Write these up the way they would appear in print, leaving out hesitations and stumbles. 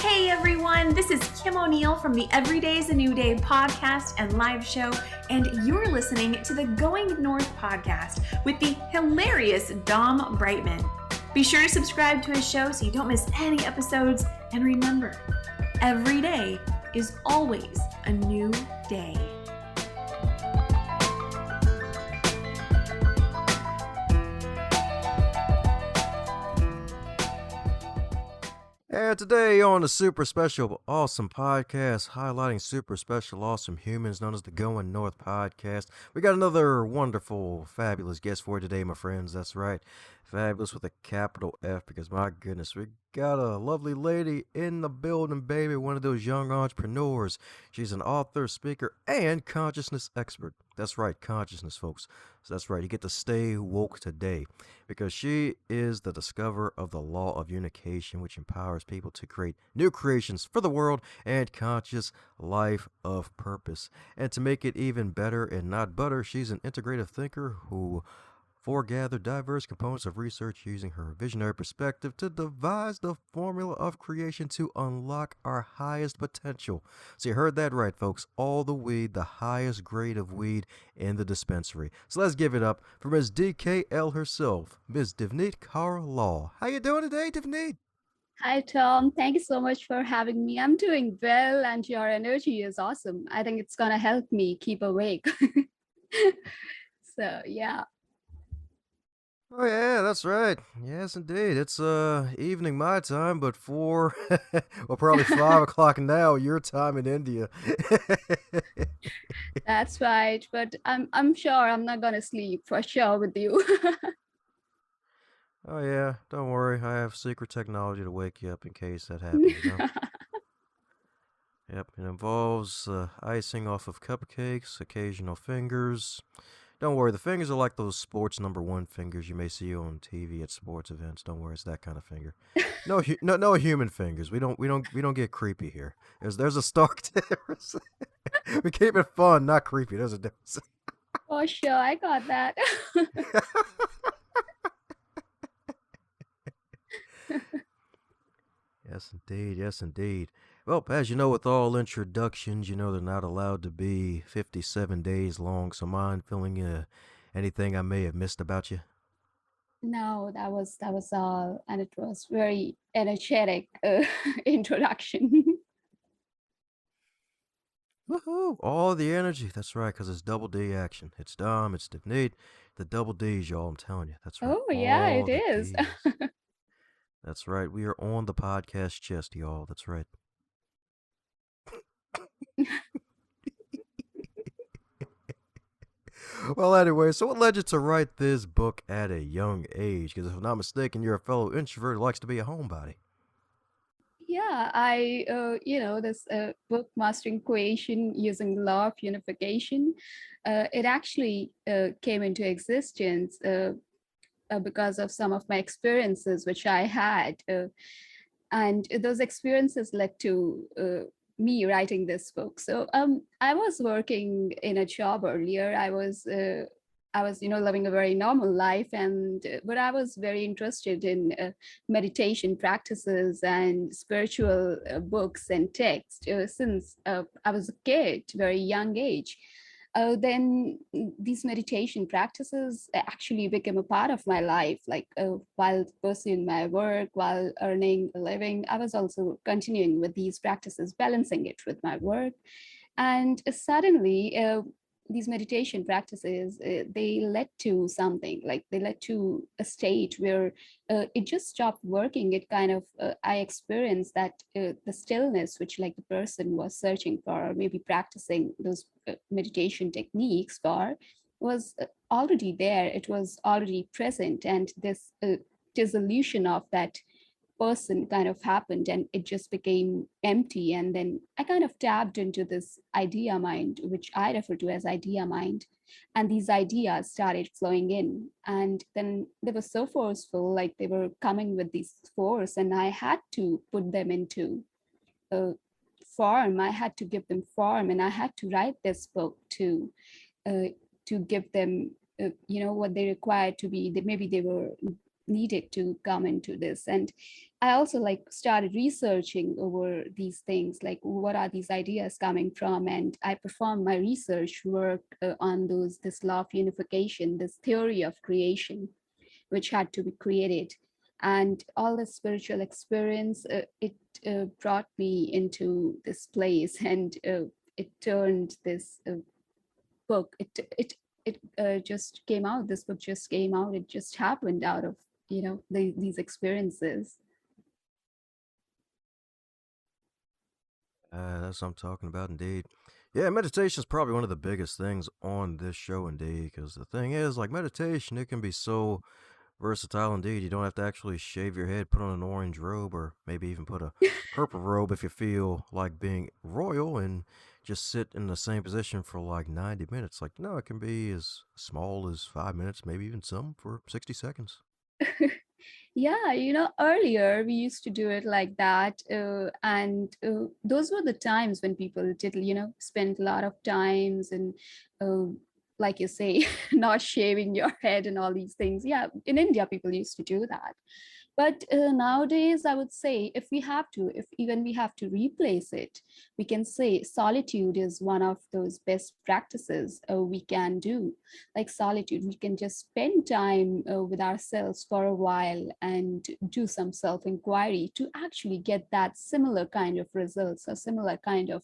Hey everyone, this is Kim O'Neill from the Every Day is a New Day podcast and live show, and you're listening to the Going North podcast with the hilarious Dom Brightman. Be sure to subscribe to his show so you don't miss any episodes, and remember, every day is always a new day. And today on the super special awesome podcast highlighting super special awesome humans known as the Going North podcast, we got another wonderful, fabulous guest for you today, my friends. That's right. Fabulous with a capital F because my goodness, we got a lovely lady in the building, baby. One of those young entrepreneurs. She's an author, speaker, and consciousness expert. That's right, consciousness, folks. So that's right. You get to stay woke today because she is the discoverer of the law of unification, which empowers people to create new creations for the world and conscious life of purpose. And to make it even better and not butter, she's an integrative thinker who foregathered diverse components of research using her visionary perspective to devise the formula of creation to unlock our highest potential. So you heard that right, folks. All the weed, the highest grade of weed in the dispensary. So let's give it up for Ms. DKL herself, Ms. Divneet Kaur Lall. How you doing today, Divneet? Hi, Tom. Thank you so much for having me. I'm doing well, and your energy is awesome. I think it's going to help me keep awake. So, yeah. Oh yeah, that's right. Yes, indeed. It's evening my time, but 4, well, probably 5 o'clock now your time in India. That's right. But I'm sure I'm not going to sleep for sure with you. Oh yeah, don't worry. I have secret technology to wake you up in case that happens. Yep, it involves icing off of cupcakes, occasional fingers. Don't worry, the fingers are like those sports #1 fingers you may see on TV at sports events. Don't worry, it's that kind of finger. No human fingers. We don't get creepy here. There's a stark difference. We keep it fun, not creepy. There's a difference. For sure, I got that. Yes, indeed. Yes, indeed. Well, as you know, with all introductions, you know they're not allowed to be 57 days long. So mind filling anything I may have missed about you? No, that was all, and it was very energetic introduction. Woohoo! All the energy. That's right, because it's double D action. It's Dom, it's Divneet. The double D's, y'all. I'm telling you. That's right. Oh, yeah, All it the is. D's. That's right. We are on the podcast chest, y'all. That's right. Well, anyway, so what led you to write this book at a young age? Because if I'm not mistaken, you're a fellow introvert who likes to be a homebody. Yeah, this book, Mastering Creation Using the Law of Unification, it actually came into existence because of some of my experiences which I had. And those experiences led to me writing this book. So I was working in a job earlier. I was living a very normal life, and but I was very interested in meditation practices and spiritual books and texts since I was a kid, very young age. Then these meditation practices actually became a part of my life. Like while pursuing my work, while earning a living, I was also continuing with these practices, balancing it with my work. And suddenly, these meditation practices, they led to something, like they led to a state where it just stopped working. It kind of, I experienced that the stillness which like the person was searching for, or maybe practicing those meditation techniques for, was already there. It was already present, and this dissolution of that person kind of happened, and it just became empty. And then I kind of tapped into this idea mind, which I refer to as idea mind, and these ideas started flowing in, and then they were so forceful, like they were coming with this force, and I had to put them into a form. I had to give them form, and I had to write this book uh, to give them what they required to be. Maybe they were needed to come into this. And I also like started researching over these things, like what are these ideas coming from, and I performed my research work on those this law of unification, this theory of creation which had to be created. And all the spiritual experience, it brought me into this place, and it turned this book. It just came out. This book just came out. It just happened out of these experiences. That's what I'm talking about, indeed. Yeah, meditation is probably one of the biggest things on this show, indeed, because the thing is, like meditation, it can be so versatile indeed. You don't have to actually shave your head, put on an orange robe, or maybe even put a purple robe if you feel like being royal and just sit in the same position for like 90 minutes. Like, no, it can be as small as 5 minutes, maybe even some for 60 seconds. Yeah, earlier we used to do it like that. And those were the times when people did, spend a lot of times and, uh, like you say, not shaving your head and all these things. Yeah, in India, people used to do that. But nowadays, I would say if even we have to replace it, we can say solitude is one of those best practices we can do. Like solitude, we can just spend time with ourselves for a while and do some self inquiry to actually get that similar kind of results or similar kind of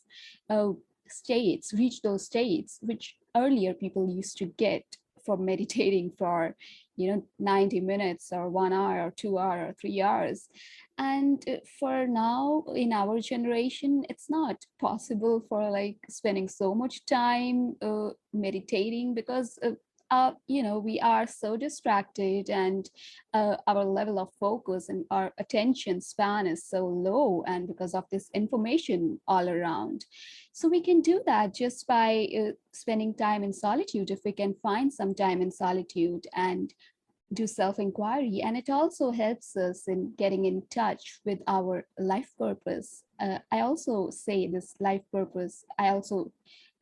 uh, states, reach those states which earlier people used to get for meditating for 90 minutes or 1 hour or 2 hour or 3 hours. And for now in our generation, it's not possible for like spending so much time meditating, because we are so distracted, and our level of focus and our attention span is so low, and because of this information all around. So we can do that just by spending time in solitude, if we can find some time in solitude and do self inquiry. And it also helps us in getting in touch with our life purpose. I also say this life purpose. I also,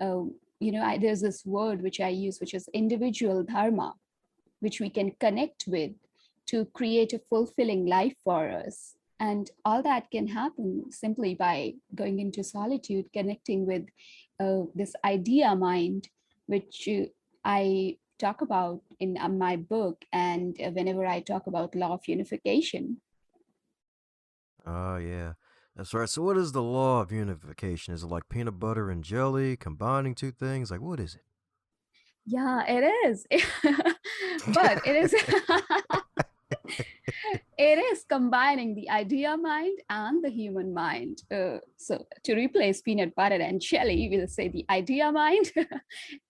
there's this word which I use, which is individual dharma, which we can connect with to create a fulfilling life for us. And all that can happen simply by going into solitude, connecting with this idea mind, which I talk about in my book, and whenever I talk about law of unification. Oh, yeah. That's right. So, what is the law of unification? Is it like peanut butter and jelly combining two things? Like, what is Yeah, it is. But it is it is combining the idea mind and the human mind. So to replace peanut butter and jelly, we'll say the idea mind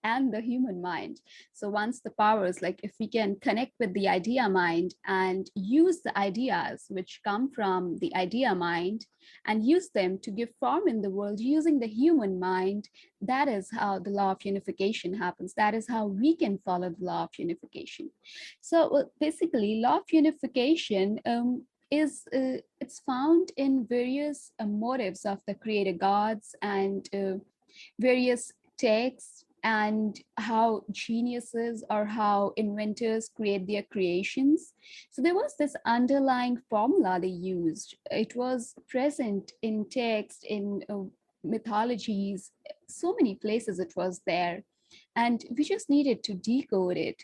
and the human mind. So once the powers, like if we can connect with the idea mind and use the ideas which come from the idea mind and use them to give form in the world using the human mind, that is how the law of unification happens. That is how we can follow the law of unification. So basically, law of unification is it's found in various motives of the creator gods, and various texts, and how geniuses or how inventors create their creations. So there was this underlying formula they used. It was present in text, in mythologies, so many places it was there, and we just needed to decode it.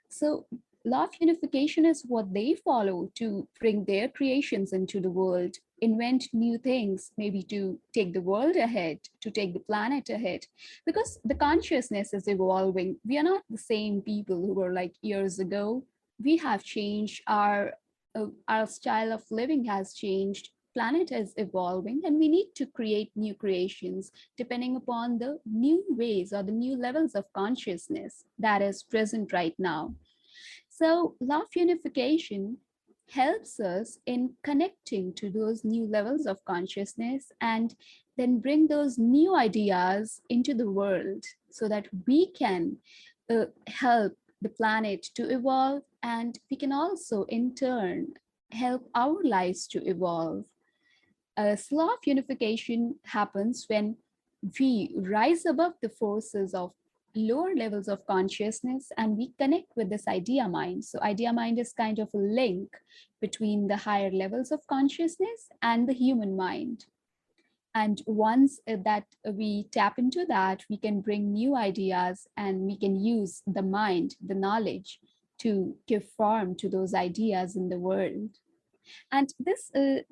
So law of unification is what they follow to bring their creations into the world, invent new things, maybe to take the world ahead, to take the planet ahead. Because the consciousness is evolving. We are not the same people who were like years ago. We have changed. Our style of living has changed. Planet is evolving, and we need to create new creations depending upon the new ways or the new levels of consciousness that is present right now. So law of unification helps us in connecting to those new levels of consciousness and then bring those new ideas into the world so that we can help the planet to evolve, and we can also in turn help our lives to evolve. A law of unification happens when we rise above the forces of lower levels of consciousness and we connect with this idea mind. So idea mind is kind of a link between the higher levels of consciousness and the human mind. And once that we tap into that, we can bring new ideas and we can use the mind, the knowledge, to give form to those ideas in the world. And this uh,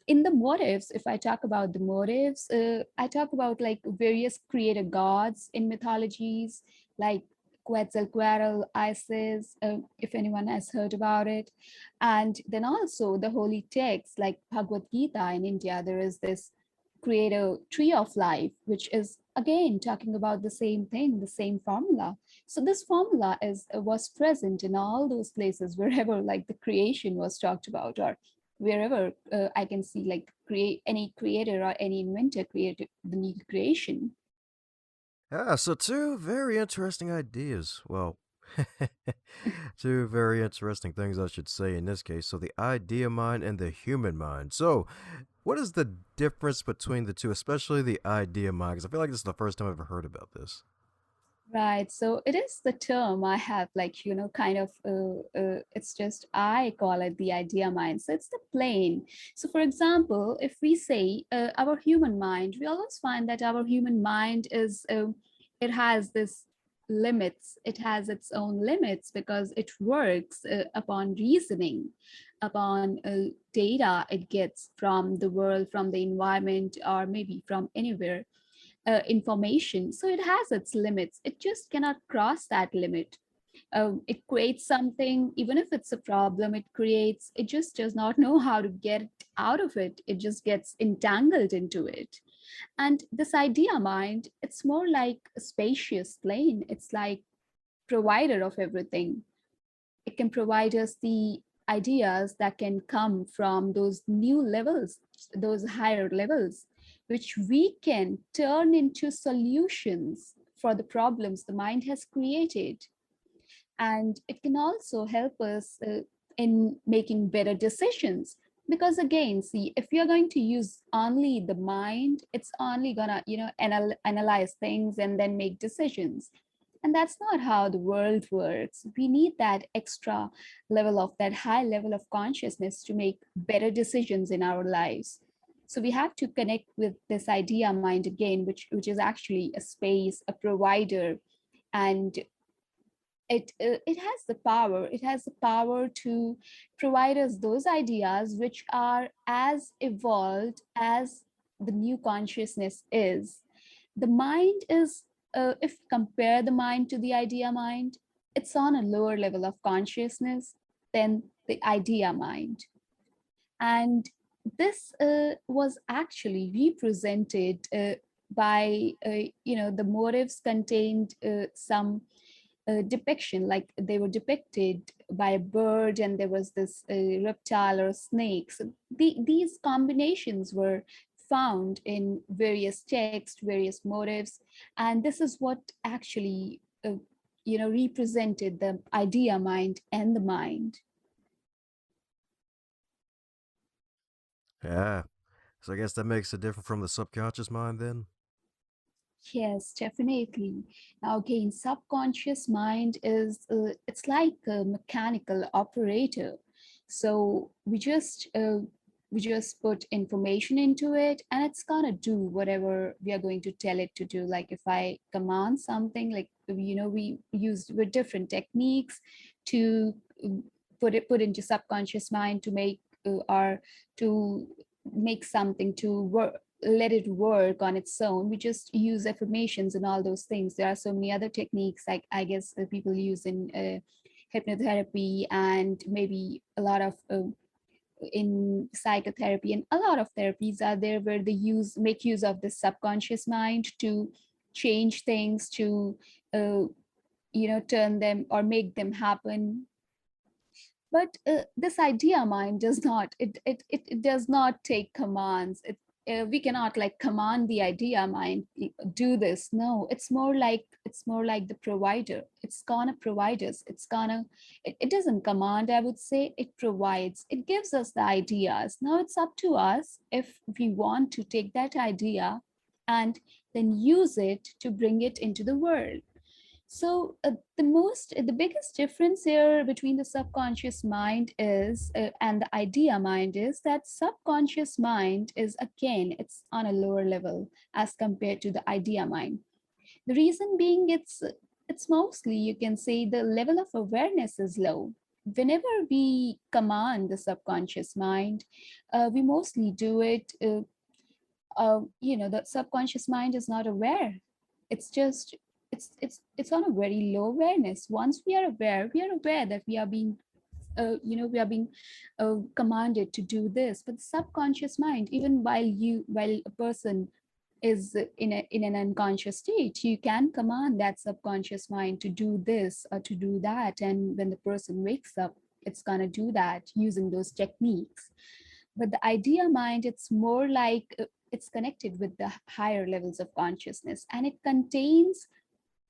in the motives, if I talk about the motives, I talk about like various creator gods in mythologies, like Quetzalcoatl, Isis, if anyone has heard about it. And then also the holy texts like Bhagavad Gita in India, there is this creator tree of life, which is again talking about the same thing, the same formula. So this formula is was present in all those places wherever like the creation was talked about, or wherever I can see like create any creator or any inventor create the new creation. Yeah, so two very interesting ideas. Well, two very interesting things, I should say, in this case. So, the idea mind and the human mind. So, what is the difference between the two, especially the idea mind? Because I feel like this is the first time I've ever heard about this. Right. So it is the term I have, like, kind of, it's just, I call it the idea mind. So it's the plane. So, for example, if we say our human mind, we always find that our human mind is, it has this limits, it has its own limits because it works upon reasoning, upon data it gets from the world, from the environment, or maybe from anywhere information. So it has its limits. It just cannot cross that limit. It creates something, even if it's a problem, it creates, it just does not know how to get out of it. It just gets entangled into it. And this idea mind, it's more like a spacious plane. It's like provider of everything. It can provide us the ideas that can come from those new levels, those higher levels, which we can turn into solutions for the problems the mind has created. And it can also help us in making better decisions. Because again, see, if you're going to use only the mind, it's only gonna, analyze things and then make decisions. And that's not how the world works. We need that extra level of that high level of consciousness to make better decisions in our lives. So we have to connect with this idea mind again, which is actually a space, a provider, and it has the power. It has the power to provide us those ideas which are as evolved as the new consciousness is. The mind is, if you compare the mind to the idea mind, it's on a lower level of consciousness than the idea mind. And this was actually represented by, the motives contained some depiction, like they were depicted by a bird and there was this reptile or snake. So these combinations were found in various texts, various motives, and this is what actually represented the idea mind and the mind. Yeah. So, I guess that makes it different from the subconscious mind then? Yes, definitely. Now, again, subconscious mind is, it's like a mechanical operator. So we just put information into it, and it's gonna do whatever we are going to tell it to do. Like if I command something, like we use with different techniques to put into subconscious mind to make or to make something to work, let it work on its own. We just use affirmations and all those things. There are so many other techniques, like I guess people use in hypnotherapy, and maybe a lot of in psychotherapy, and a lot of therapies are there where they make use of the subconscious mind to change things, to uh, turn them or make them happen. But this idea mind does not, it does not take commands. We cannot like command the idea mind, do this. No, it's more like the provider. It's gonna provide us. It doesn't command, I would say. It provides, it gives us the ideas. Now it's up to us if we want to take that idea and then use it to bring it into the world. So the biggest difference here between the subconscious mind is and the idea mind is that subconscious mind is, again, it's on a lower level as compared to the idea mind. The reason being, it's mostly, you can say, the level of awareness is low. Whenever we command the subconscious mind, we mostly do it. The subconscious mind is not aware. It's just it's on a very low awareness. Once we are aware that we are being commanded to do this. But the subconscious mind, even while a person is in an unconscious state, you can command that subconscious mind to do this or to do that, and when the person wakes up, it's going to do that using those techniques. But the idea mind, it's more like it's connected with the higher levels of consciousness, and it contains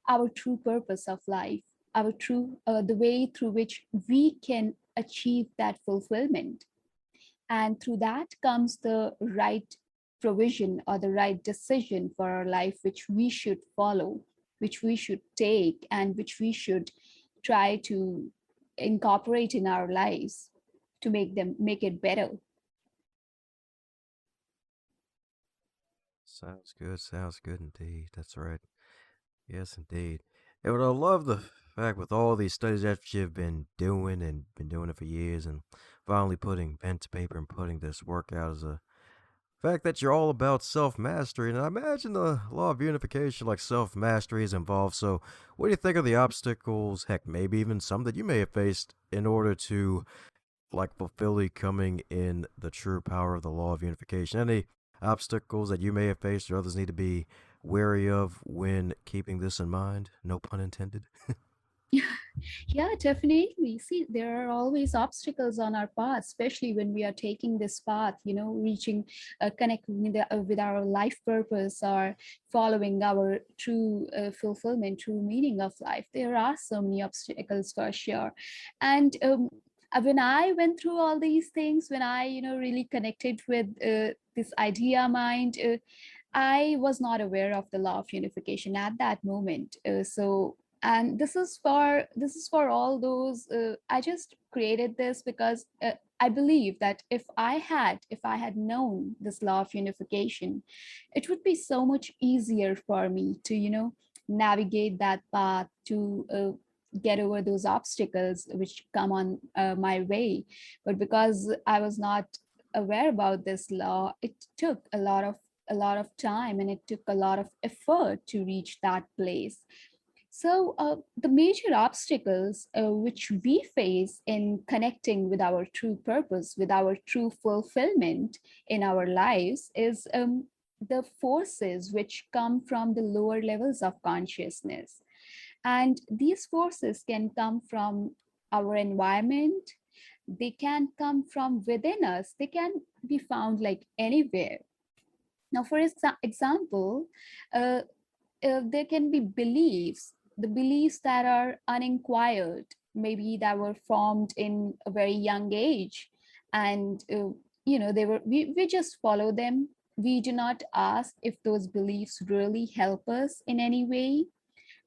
our true purpose of life, our true the way through which we can achieve that fulfillment. And through that comes the right provision or the right decision for our life, which we should follow, which we should take, and which we should try to incorporate in our lives to make it better. Sounds good indeed. That's right. Yes, indeed. And what I love the fact with all these studies that you've been doing and been doing it for years and finally putting pen to paper and putting this work out is a fact that you're all about self mastery. And I imagine the law of unification, like self mastery, is involved. So, what do you think of the obstacles, heck, maybe even some that you may have faced in order to like fulfilling coming in the true power of the law of unification? Any obstacles that you may have faced or others need to be wary of when keeping this in mind? No pun intended. Yeah, definitely. See, there are always obstacles on our path, especially when we are taking this path, reaching, connecting with our life purpose or following our true fulfillment, true meaning of life. There are so many obstacles for sure. And when I went through all these things, when I, really connected with this idea mind, I was not aware of the law of unification at that moment. And this is for all those. I just created this because I believe that if I had known this law of unification, it would be so much easier for me to navigate that path to get over those obstacles which come on my way. But because I was not aware about this law, it took a lot of time, and it took a lot of effort to reach that place. So, the major obstacles which we face in connecting with our true purpose, with our true fulfillment in our lives, is the forces which come from the lower levels of consciousness. And these forces can come from our environment, they can come from within us, they can be found like anywhere. Now, for example, uh, there can be beliefs, the beliefs that are uninquired, maybe that were formed in a very young age, and we just follow them. We do not ask if those beliefs really help us in any way.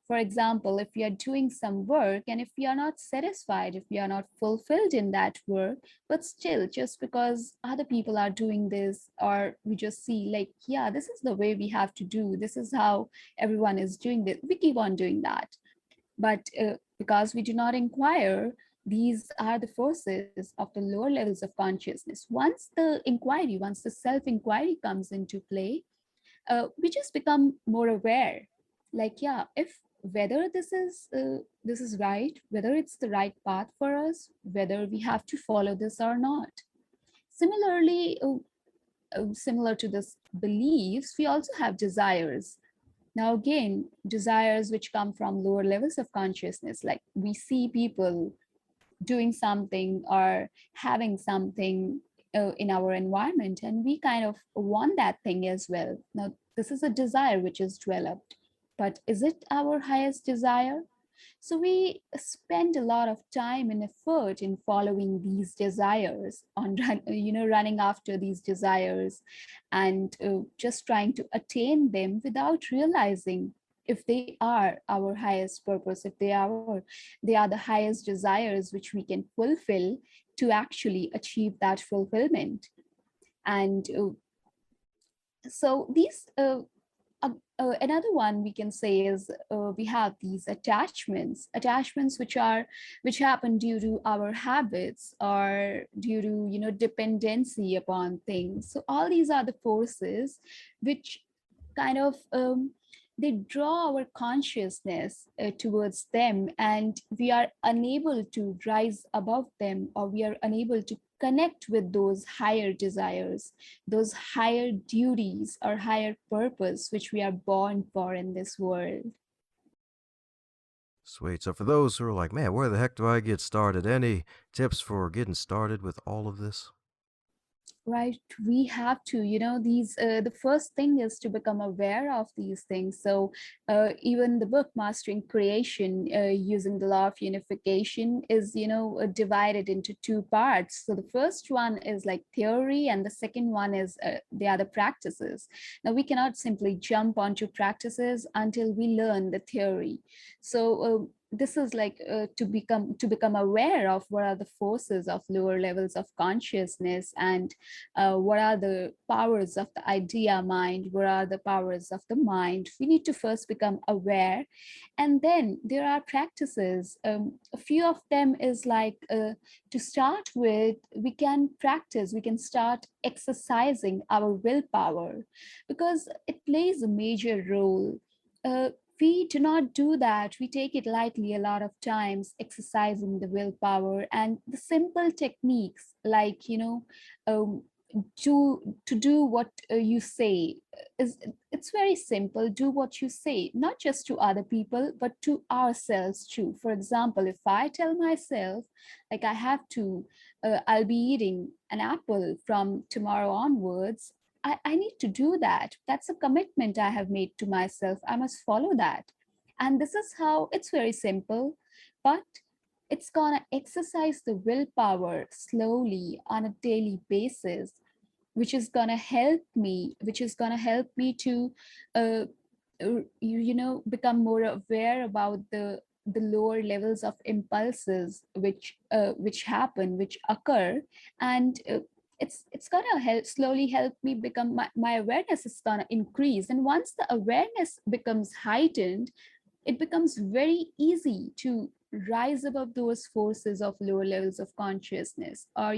For example, if we are doing some work and if we are not satisfied, if we are not fulfilled in that work, but still, just because other people are doing this, or we just see, like, yeah, this is the way we have to do, this is how everyone is doing this, we keep on doing that. But because we do not inquire, these are the forces of the lower levels of consciousness. Once the self inquiry comes into play, we just become more aware, like, yeah, if whether this is right, whether it's the right path for us, whether we have to follow this or not. Similarly, similar to this beliefs, we also have desires. Now, again, desires which come from lower levels of consciousness, like we see people doing something or having something in our environment, and we kind of want that thing as well. Now, this is a desire which is developed, but is it our highest desire? So we spend a lot of time and effort in following these desires, on running after these desires, and just trying to attain them without realizing if they are our highest purpose, if they are the highest desires which we can fulfill to actually achieve that fulfillment. And so these another one we can say is we have these attachments which happen due to our habits or due to dependency upon things. So all these are the forces which kind of they draw our consciousness towards them, and we are unable to rise above them, or we are unable to connect with those higher desires, those higher duties or higher purpose which we are born for in this world. Sweet. So for those who are like, man, where the heck do I get started? Any tips for getting started with all of this? Right, we have to, these the first thing is to become aware of these things. So even the book Mastering Creation, using the law of unification, is divided into two parts. So the first one is like theory, and the second one is the other practices. Now we cannot simply jump onto practices until we learn the theory. So this is like to become aware of what are the forces of lower levels of consciousness, and what are the powers of the idea mind, what are the powers of the mind. We need to first become aware, and then there are practices. A few of them is like, to start with, we can start exercising our willpower, because it plays a major role. uh, we do not do that. We take it lightly a lot of times, exercising the willpower. And the simple techniques like, um, to do what you say is, it's very simple. Do what you say, not just to other people but to ourselves too. For example, if I tell myself, like, I have to I'll be eating an apple from tomorrow onwards, I need to do that. That's a commitment I have made to myself. I must follow that. And this is how it's very simple, but it's gonna exercise the willpower slowly on a daily basis, which is gonna help me to uh, become more aware about the lower levels of impulses which happen, which occur. And it's gonna help me become, my awareness is gonna increase. And once the awareness becomes heightened, it becomes very easy to rise above those forces of lower levels of consciousness, or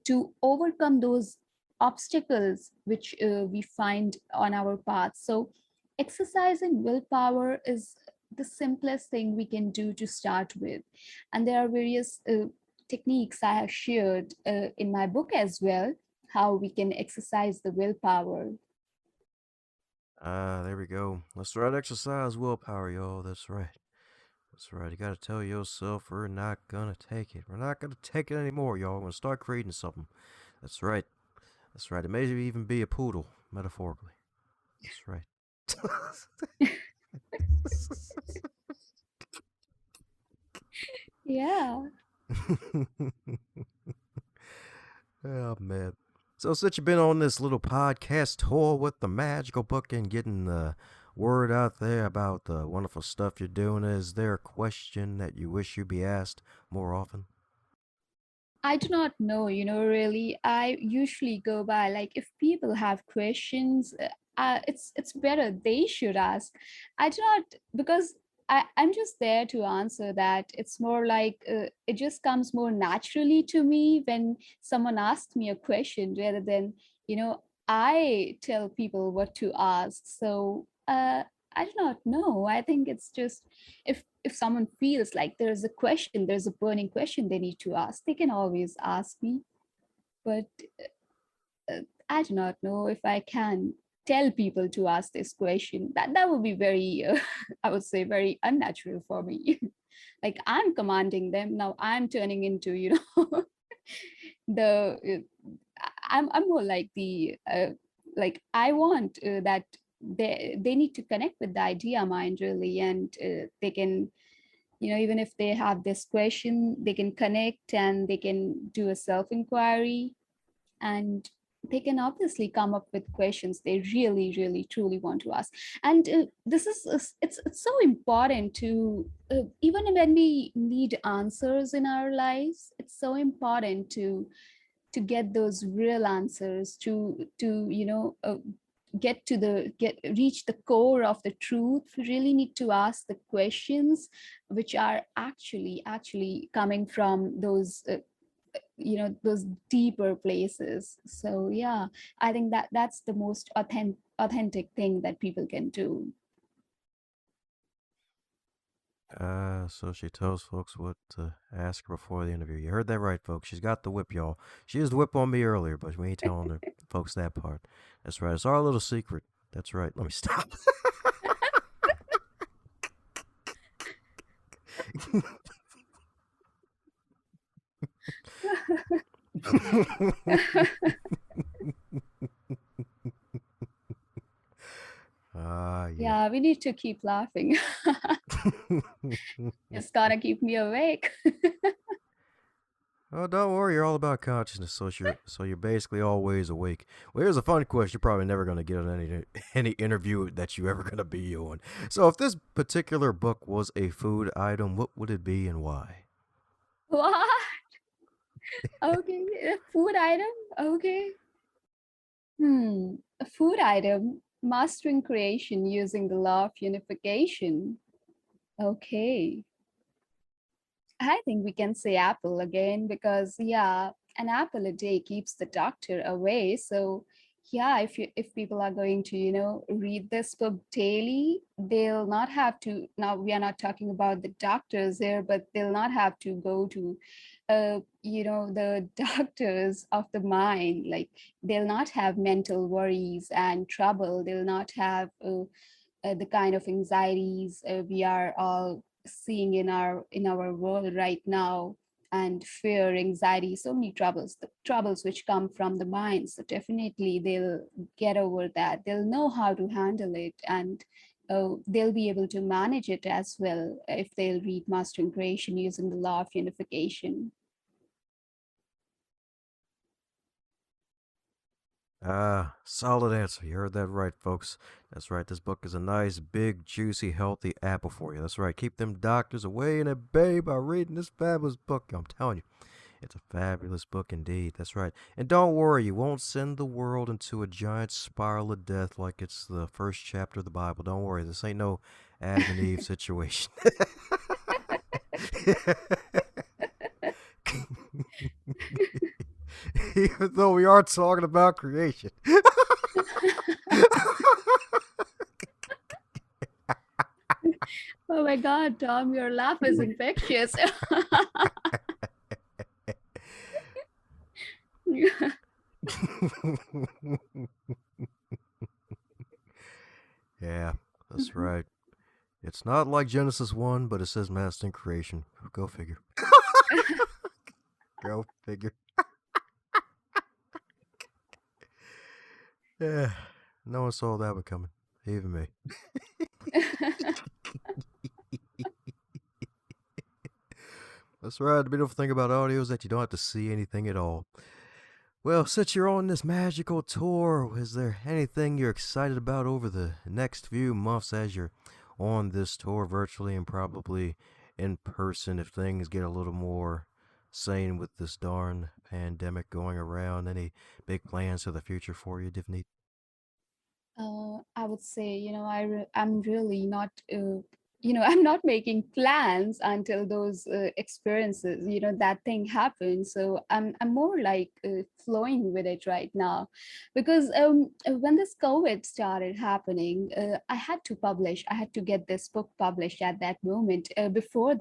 to overcome those obstacles which we find on our path. So exercising willpower is the simplest thing we can do to start with. And there are various techniques I have shared in my book as well, how we can exercise the willpower. There we go. That's right. Exercise willpower, y'all. That's right. That's right. You gotta tell yourself we're not gonna take it. We're not gonna take it anymore, y'all. We're gonna start creating something. That's right. That's right. It may even be a poodle, metaphorically. That's right. Yeah. Oh man. So since you've been on this little podcast tour with the magical book and getting the word out there about the wonderful stuff you're doing, is there a question that you wish you'd be asked more often? I do not know, really. I usually go by, like, if people have questions, it's better they should ask. I do not, because I'm just there to answer that. It's more like it just comes more naturally to me when someone asks me a question, rather than, I tell people what to ask. So I do not know. I think it's just, if someone feels like there's a question, there's a burning question they need to ask, they can always ask me. But I do not know if I can tell people to ask this question. That would be very, I would say, very unnatural for me. Like, I'm commanding them now. I'm turning into, the I'm more like the like, I want that they need to connect with the idea mind really, and they can, even if they have this question, they can connect and they can do a self inquiry, and they can obviously come up with questions they really really truly want to ask. And this is it's so important to, even when we need answers in our lives, it's so important to get those real answers, to get reach the core of the truth. We really need to ask the questions which are actually coming from those those deeper places. So yeah, I think that's the most authentic thing that people can do. So she tells folks what to ask her before the interview. You heard that right, folks. She's got the whip, y'all. She used the whip on me earlier, but we ain't telling the folks that part. That's right. It's our little secret. That's right. Let me stop. Ah, yeah. Yeah, we need to keep laughing. It's gonna keep me awake. Oh, don't worry. You're all about consciousness, so you're basically always awake. Well, here's a fun question. You're probably never gonna get on any interview that you ever gonna be on. So, if this particular book was a food item, what would it be and why? What? Okay, a food item. Okay. A food item, mastering creation using the law of unification. Okay. I think we can say apple again because yeah, an apple a day keeps the doctor away. So yeah, if people are going to, read this book daily, they'll not have to, now we are not talking about the doctors here, but they'll not have to go to the doctors of the mind. Like they'll not have mental worries and trouble. They'll not have the kind of anxieties we are all seeing in our world right now, and fear, anxiety, so many troubles, the troubles which come from the mind. So definitely they'll get over that, they'll know how to handle it, and they'll be able to manage it as well if they'll read Mastering Creation using the law of unification. Ah, solid answer. You heard that right, folks. That's right. This book is a nice, big, juicy, healthy apple for you. That's right. Keep them doctors away and at bay by reading this fabulous book. I'm telling you, it's a fabulous book indeed. That's right. And don't worry, you won't send the world into a giant spiral of death like it's the first chapter of the Bible. Don't worry. This ain't no Adam and Eve situation. Even though we are talking about creation. Oh my God, Tom, your laugh is infectious. Yeah, that's right. It's not like Genesis 1, but it says master in creation. Go figure. Go figure. Yeah, no one saw that one coming. Even me. That's right. The beautiful thing about audio is that you don't have to see anything at all. Well, since you're on this magical tour, is there anything you're excited about over the next few months as you're on this tour virtually and probably in person if things get a little more sane with this darn pandemic going around? Any big plans for the future for you, Divneet? I would say, I'm really not, I'm not making plans until those experiences, that thing happens. So I'm more like flowing with it right now, because when this COVID started happening, I had to get this book published at that moment. Before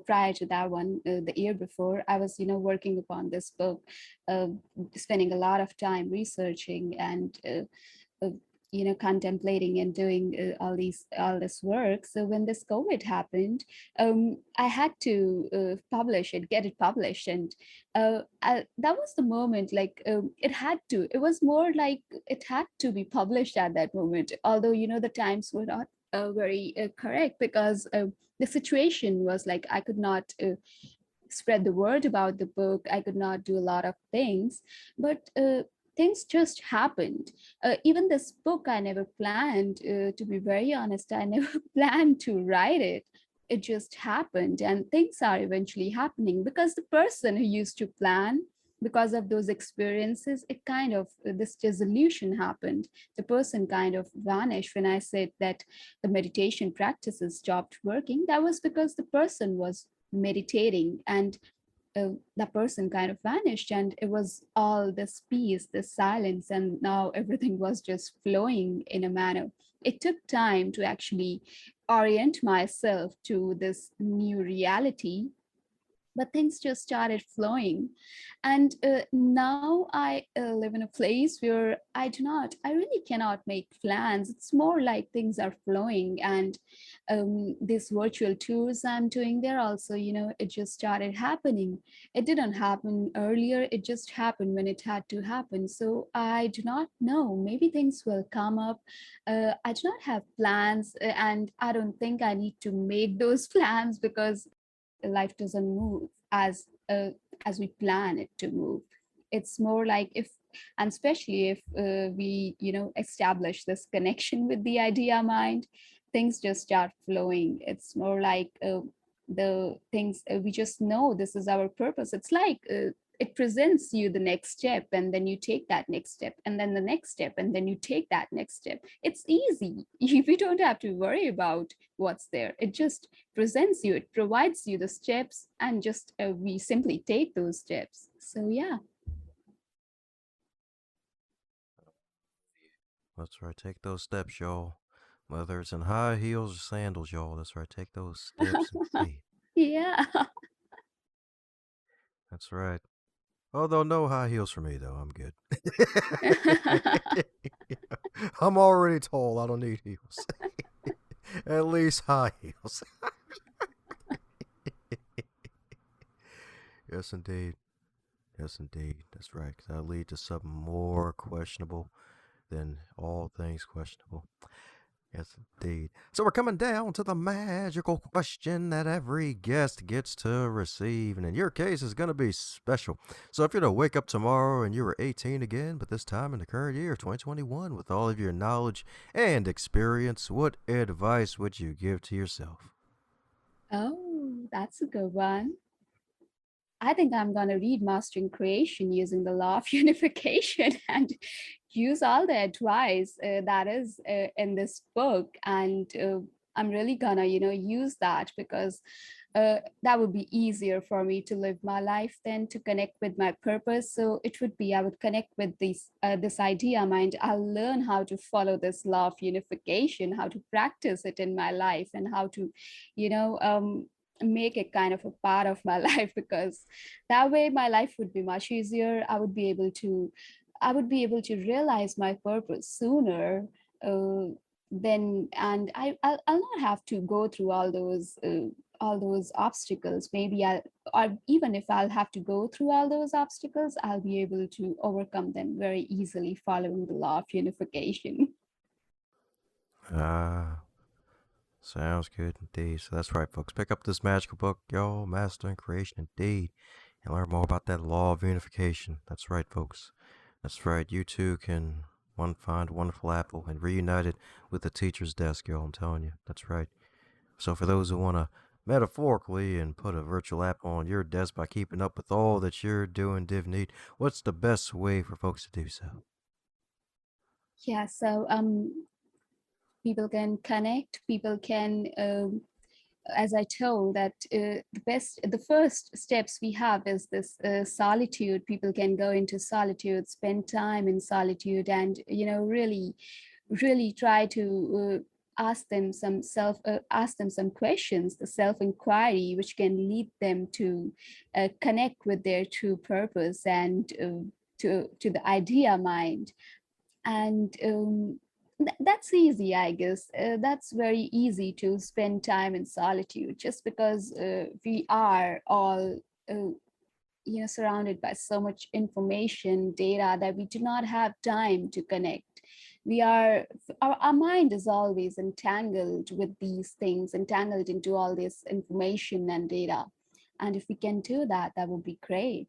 prior to that one, the year before, I was, working upon this book, uh, spending a lot of time researching and contemplating and doing all this work. So when this COVID happened, I had to publish it, get it published, and that was the moment. Like it had to. It was more like it had to be published at that moment. Although the times were not very correct, because the situation was like I could not spread the word about the book. I could not do a lot of things, but things just happened. Even this book, I never planned, to be very honest, I never planned to write it. It just happened, and things are eventually happening because the person who used to plan, because of those experiences, it kind of this dissolution happened. The person kind of vanished. When I said that the meditation practices stopped working, that was because the person was meditating, and the person kind of vanished, and it was all this peace, this silence, and now everything was just flowing in a manner. It took time to actually orient myself to this new reality, but things just started flowing. And now I live in a place where I really cannot make plans. It's more like things are flowing. And these virtual tours I'm doing, they're also, it just started happening. It didn't happen earlier, it just happened when it had to happen. So I do not know, maybe things will come up. I do not have plans, and I don't think I need to make those plans, because life doesn't move as we plan it to move. It's more like, if and especially if we establish this connection with the idea mind, things just start flowing. It's more like the things, we just know this is our purpose. It's like it presents you the next step, and then you take that next step, and then the next step, and then you take that next step. It's easy. We don't have to worry about what's there. It just presents you, it provides you the steps, and just we simply take those steps. So yeah. That's right. Take those steps, y'all. Whether it's in high heels or sandals, y'all. That's right. Take those steps and see. Yeah. That's right. Although no high heels for me, though. I'm good. I'm already tall. I don't need heels. At least high heels. Yes, indeed. Yes, indeed. That's right. 'Cause that lead to something more questionable than all things questionable. Yes, indeed. So we're coming down to the magical question that every guest gets to receive, and in your case, is going to be special. So if you're to wake up tomorrow and you were 18 again, but this time in the current year, 2021, with all of your knowledge and experience, what advice would you give to yourself? Oh, that's a good one. I think I'm going to read Mastering Creation using the law of unification and use all the advice that is in this book. And I'm really going to, use that, because that would be easier for me to live my life than to connect with my purpose. So it would be, I would connect with this idea mind. I'll learn how to follow this law of unification, how to practice it in my life, and how to, you know, make it kind of a part of my life, because that way my life would be much easier. I would be able to realize my purpose sooner. uh, then and I'll not have to go through all those obstacles. Maybe or even if I'll have to go through all those obstacles, I'll be able to overcome them very easily, following the law of unification. Ah, sounds good indeed. So that's right, folks. Pick up this magical book, y'all, Mastering Creation indeed, and learn more about that law of unification. That's right, folks. That's right. You too can find a wonderful apple and reunite it with the teacher's desk, y'all. I'm telling you. That's right. So for those who want to metaphorically and put a virtual apple on your desk by keeping up with all that you're doing, Divneet, what's the best way for folks to do so? Yeah, so people can connect, people can as I told, that the first steps we have is this solitude. People can go into solitude, spend time in solitude, and really, really try to ask them some questions, the self inquiry, which can lead them to connect with their true purpose, and to the idea mind. And That's easy, I guess. That's very easy to spend time in solitude just because we are all surrounded by so much information data that we do not have time to connect. We are our mind is always entangled with these things, entangled into all this information and data, and if we can do that, that would be great.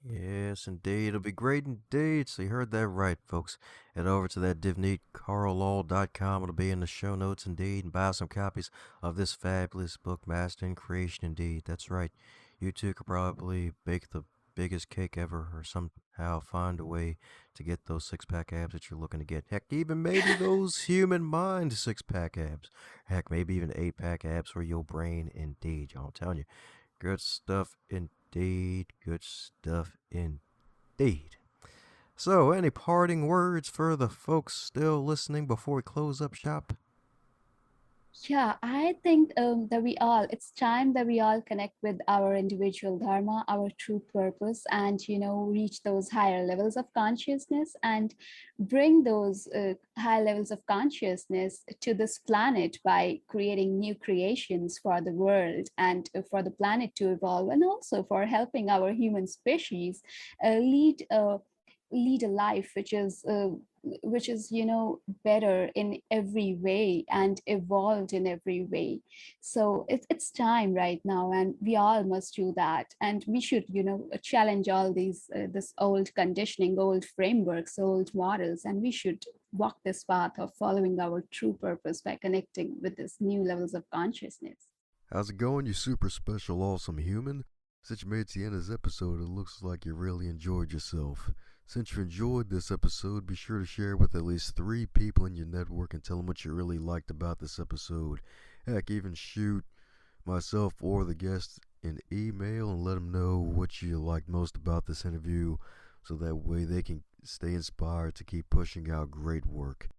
Yes, indeed. It'll be great indeed. So you heard that right, folks. Head over to that DivneetKaurLall.com. It'll be in the show notes indeed. And buy some copies of this fabulous book, Mastering Creation indeed. That's right. You too could probably bake the biggest cake ever or somehow find a way to get those six-pack abs that you're looking to get. Heck, even maybe those human mind six-pack abs. Heck, maybe even eight-pack abs for your brain indeed. Y'all, I'm telling you. Good stuff indeed. Good stuff indeed. So, any parting words for the folks still listening before we close up shop? Yeah, I think it's time that we all connect with our individual dharma, our true purpose, and, reach those higher levels of consciousness and bring those high levels of consciousness to this planet by creating new creations for the world and for the planet to evolve, and also for helping our human species lead a life which is better in every way and evolved in every way. So it's time right now, and we all must do that, and we should challenge all these this old conditioning, old frameworks, old models, and we should walk this path of following our true purpose by connecting with this new levels of consciousness. How's it going, you super special, awesome human? Since you made it to the end of this episode, it looks like you really enjoyed yourself. Since you enjoyed this episode, be sure to share it with at least 3 people in your network and tell them what you really liked about this episode. Heck, even shoot myself or the guest an email and let them know what you liked most about this interview so that way they can stay inspired to keep pushing out great work.